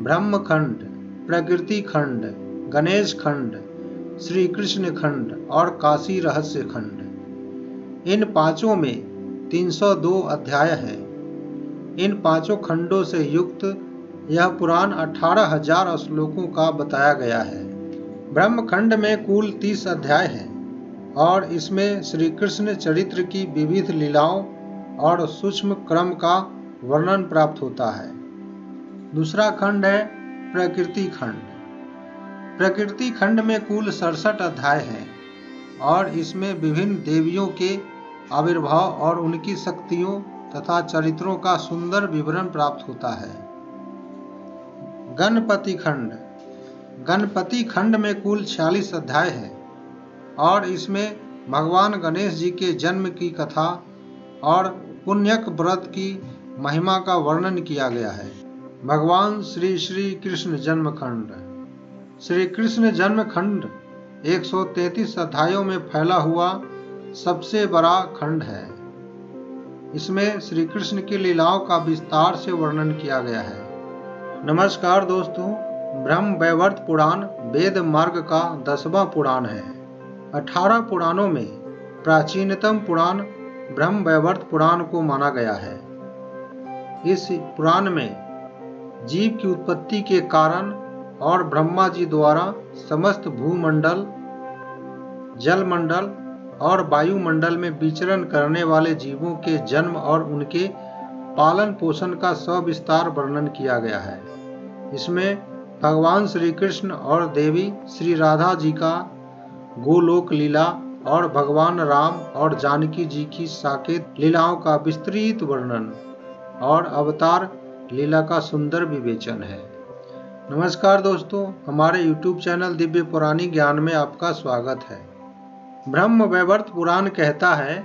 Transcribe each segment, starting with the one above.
ब्रह्मखंड, प्रकृति खंड, गणेश खंड, श्री कृष्ण खंड और काशी रहस्य खंड। इन पांचों में 302 अध्याय हैं। इन पांचों खंडों से युक्त यह पुराण 18,000 श्लोकों का बताया गया है। ब्रह्मखंड में कुल 30 अध्याय हैं और इसमें श्री कृष्ण चरित्र की विविध लीलाओं और सूक्ष्म क्रम का वर्णन प्राप्त होता है। दूसरा खंड है प्रकृति खंड। प्रकृति खंड में कुल 67 अध्याय हैं और इसमें विभिन्न देवियों के आविर्भाव और उनकी शक्तियों तथा चरित्रों का सुंदर विवरण प्राप्त होता है। गणपति खंड। गणपति खंड में कुल 46 अध्याय हैं और इसमें भगवान गणेश जी के जन्म की कथा और पुण्यक व्रत की महिमा का वर्णन किया गया है। भगवान श्री कृष्ण जन्म खंड। श्री कृष्ण जन्म खंड 133 अध्यायों में फैला हुआ सबसे बड़ा खंड है। इसमें श्री कृष्ण की लीलाओं का विस्तार से वर्णन किया गया है। नमस्कार दोस्तों, ब्रह्म वैवर्त पुराण वेद मार्ग का 10वां पुराण है। 18 पुराणों में प्राचीनतम पुराण ब्रह्म वैवर्त पुराण को माना गया है। इस पुराण में जीव की उत्पत्ति के कारण और ब्रह्मा जी द्वारा समस्त भूमंडल, जलमंडल और वायुमंडल में विचरण करने वाले जीवों के जन्म और उनके पालन पोषण का सविस्तार वर्णन किया गया है। इसमें भगवान श्री कृष्ण और देवी श्री राधा जी का गोलोक लीला और भगवान राम और जानकी जी की साकेत लीलाओं का विस्तृत वर्णन और अवतार लीला का सुंदर विवेचन है। नमस्कार दोस्तों, हमारे YouTube चैनल दिव्य पुराणी ज्ञान में आपका स्वागत है। ब्रह्म वैवर्त पुराण कहता है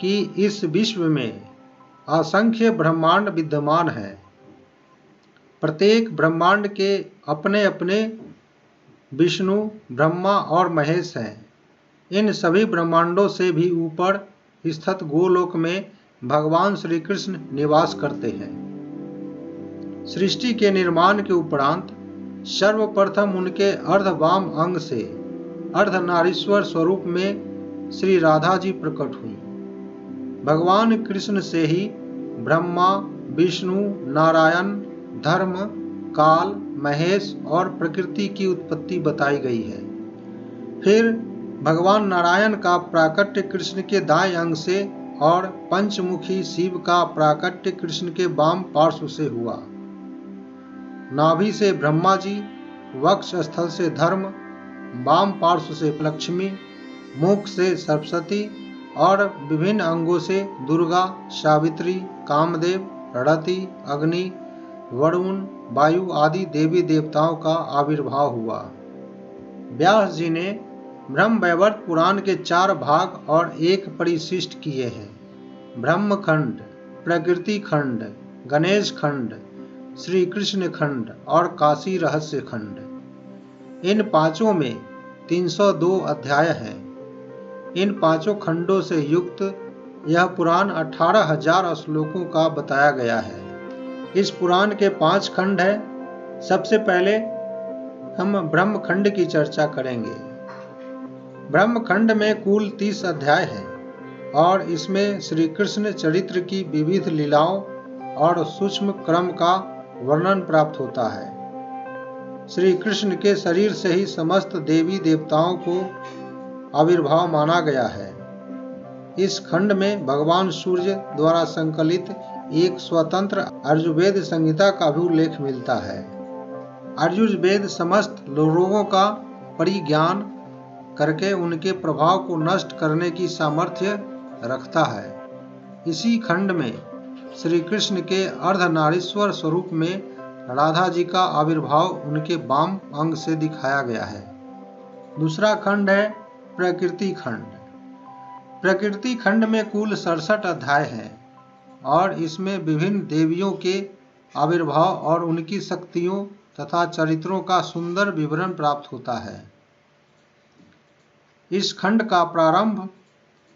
कि इस विश्व में असंख्य ब्रह्मांड विद्यमान है। प्रत्येक ब्रह्मांड के अपने अपने विष्णु, ब्रह्मा और महेश हैं। इन सभी ब्रह्मांडों से भी ऊपर स्थित गोलोक में भगवान श्री कृष्ण निवास करते हैं। सृष्टि के निर्माण के उपरांत सर्वप्रथम उनके अर्धवाम अंग से अर्धनारीश्वर स्वरूप में श्री राधा जी प्रकट हुई। भगवान कृष्ण से ही ब्रह्मा, विष्णु, नारायण, धर्म, काल, महेश और प्रकृति की उत्पत्ति बताई गई है। फिर भगवान नारायण का प्राकट्य कृष्ण के दाएं अंग से और पंचमुखी शिव का प्राकट्य कृष्ण के वाम पार्श्व से हुआ। नाभि से ब्रह्मा जी, वक्ष स्थल से धर्म, वाम पार्श्व से लक्ष्मी, मुख से सरस्वती और विभिन्न अंगों से दुर्गा, सावित्री, कामदेव, रति, अग्नि, वरुण, वायु आदि देवी देवताओं का आविर्भाव हुआ। व्यास जी ने ब्रह्म वैवर्त पुराण के 4 भाग और एक परिशिष्ट किए हैं। ब्रह्म खंड, प्रकृति खंड, गणेश खंड, श्री कृष्ण खंड और काशी रहस्य खंड। इन पांचों में 302 अध्याय हैं। इन पांचों खंडों से युक्त यह पुराण 18,000 श्लोकों का बताया गया है। इस पुराण के 5 खंड हैं। सबसे पहले हम ब्रह्म खंड की चर्चा करेंगे। ब्रह्म खंड में कुल 30 अध्याय हैं और इसमें श्री कृष्ण चरित्र की विविध लीलाओं और सूक्ष्म क्रम का वर्णन प्राप्त होता है। श्री कृष्ण के शरीर से ही समस्त देवी देवताओं को आविर्भाव माना गया है। इस खंड में भगवान सूर्य द्वारा संकलित एक स्वतंत्र आयुर्वेद संहिता का भी उल्लेख मिलता है। आयुर्वेद समस्त रोगों का परिज्ञान करके उनके प्रभाव को नष्ट करने की सामर्थ्य रखता है। इसी खंड में श्री कृष्ण के अर्धनारीश्वर स्वरूप में राधा जी का आविर्भाव उनके वाम अंग से दिखाया गया है। दूसरा खंड है प्रकृति खंड। प्रकृति खंड में कुल 67 अध्याय हैं और इसमें विभिन्न देवियों के आविर्भाव और उनकी शक्तियों तथा चरित्रों का सुंदर विवरण प्राप्त होता है। इस खंड का प्रारंभ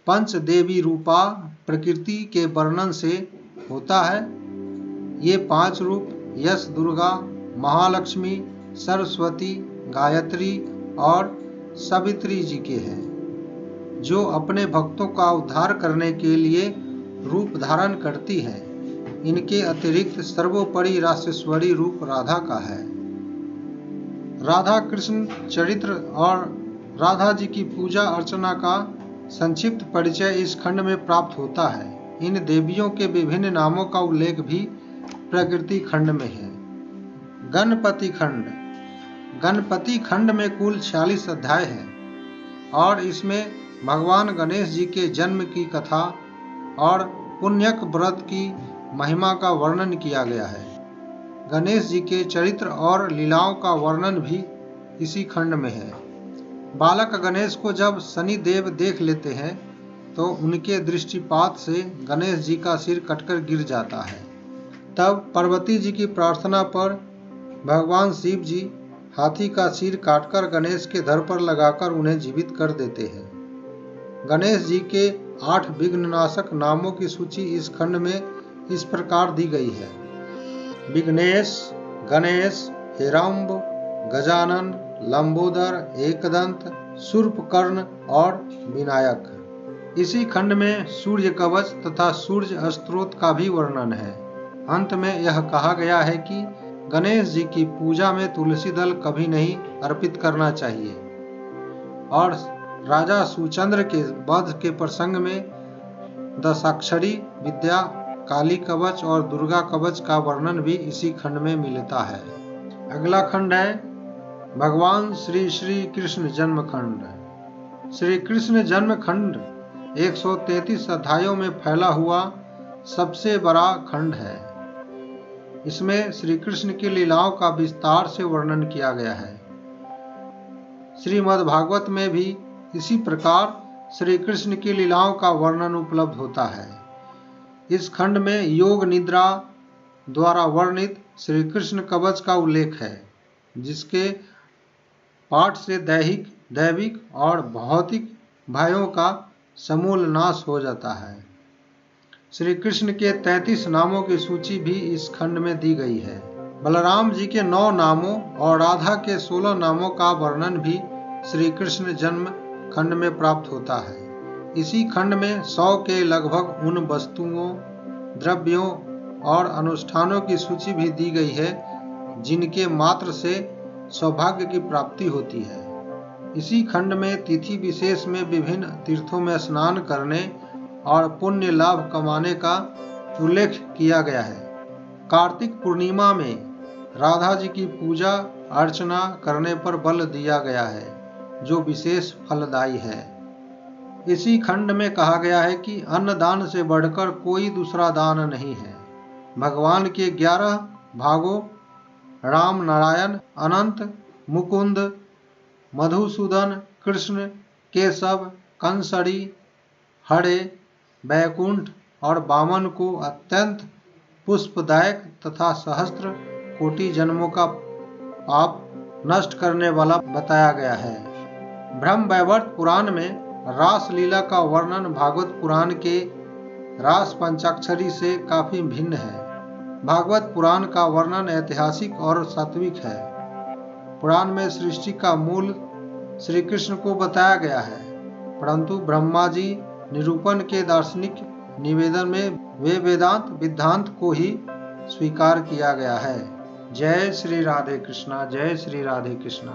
पंच देवी रूपा प्रकृति के वर्णन से होता है। ये 5 रूप यश, दुर्गा, महालक्ष्मी, सरस्वती, गायत्री और सावित्री जी के हैं, जो अपने भक्तों का उद्धार करने के लिए रूप धारण करती है। इनके अतिरिक्त सर्वोपरि रासेश्वरी रूप राधा का है। राधा कृष्ण चरित्र और राधा जी की पूजा अर्चना का संक्षिप्त परिचय इस खंड में प्राप्त होता है। इन देवियों के विभिन्न नामों का उल्लेख भी प्रकृति खंड में है। गणपति खंड। गणपति खंड में कुल 46 अध्याय है और इसमें भगवान गणेश जी के जन्म की कथा और पुण्यक व्रत की महिमा का वर्णन किया गया है। गणेश जी के चरित्र और लीलाओं का वर्णन भी इसी खंड में है। बालक गणेश को जब शनि देव देख लेते हैं तो उनके दृष्टिपात से गणेश जी का सिर कटकर गिर जाता है। तब पार्वती जी की प्रार्थना पर भगवान शिव जी हाथी का सिर काटकर गणेश के धड़ पर लगाकर उन्हें जीवित कर देते हैं। गणेश जी के 8 विघ्ननाशक नामों की सूची इस खंड में इस प्रकार दी गई है: विघ्नेश, गणेश, हिरंब, गजानन, लंबोदर, एकदंत, शूर्पकर्ण और विनायक। इसी खंड में सूर्य कवच तथा सूर्य स्त्रोत का भी वर्णन है। अंत में यह कहा गया है कि गणेश जी की पूजा में तुलसी दल कभी नहीं अर्पित करना चाहिए और राजा सुचंद्र के वध के प्रसंग में दशाक्षरी विद्या, काली कवच और दुर्गा कवच का वर्णन भी इसी खंड में मिलता है। अगला खंड है भगवान श्री कृष्ण जन्म खंड। श्री कृष्ण जन्म खंड 133 अध्यायों में फैला हुआ सबसे बड़ा खंड है। इसमें श्री कृष्ण की लीलाओं का विस्तार से वर्णन किया गया है। श्रीमद् भागवत में भी इसी प्रकार श्री कृष्ण की लीलाओं का वर्णन उपलब्ध होता है। इस खंड में योग निद्रा द्वारा वर्णित श्री कृष्ण कवच का उल्लेख है, जिसके पाठ से दैविक और भौतिक भयों का समूल नाश हो जाता है। श्री कृष्ण के 33 नामों की सूची भी इस खंड में दी गई है। बलराम जी के 9 नामों और राधा के 16 नामों का वर्णन भी श्री कृष्ण जन्म खंड में प्राप्त होता है। इसी खंड में 100 के लगभग उन वस्तुओं, द्रव्यों और अनुष्ठानों की सूची भी दी गई है जिनके मात्र से सौभाग्य की प्राप्ति होती है। इसी खंड में तिथि विशेष में विभिन्न तीर्थों में स्नान करने और पुण्य लाभ कमाने का उल्लेख किया गया है। कार्तिक पूर्णिमा में राधा जी की पूजा अर्चना करने पर बल दिया गया है, जो विशेष फलदायी है। इसी खंड में कहा गया है कि अन्नदान से बढ़कर कोई दूसरा दान नहीं है। भगवान के 11 भागों राम, नारायण, अनंत, मुकुंद, मधुसूदन, कृष्ण, केशव, कंसरी, हरे, बैकुंठ और वामन को अत्यंत पुष्पदायक तथा सहस्त्र कोटि जन्मों का पाप नष्ट करने वाला बताया गया है। ब्रह्म वैवर्त पुराण में रास लीला का वर्णन भागवत पुराण के रास पंचाक्षरी से काफी भिन्न है। भागवत पुराण का वर्णन ऐतिहासिक और सात्विक है। पुराण में सृष्टि का मूल श्री कृष्ण को बताया गया है, परंतु ब्रह्मा जी निरूपण के दार्शनिक निवेदन में वे वेदांत विद्धांत को ही स्वीकार किया गया है। जय श्री राधे कृष्णा, जय श्री राधे कृष्णा।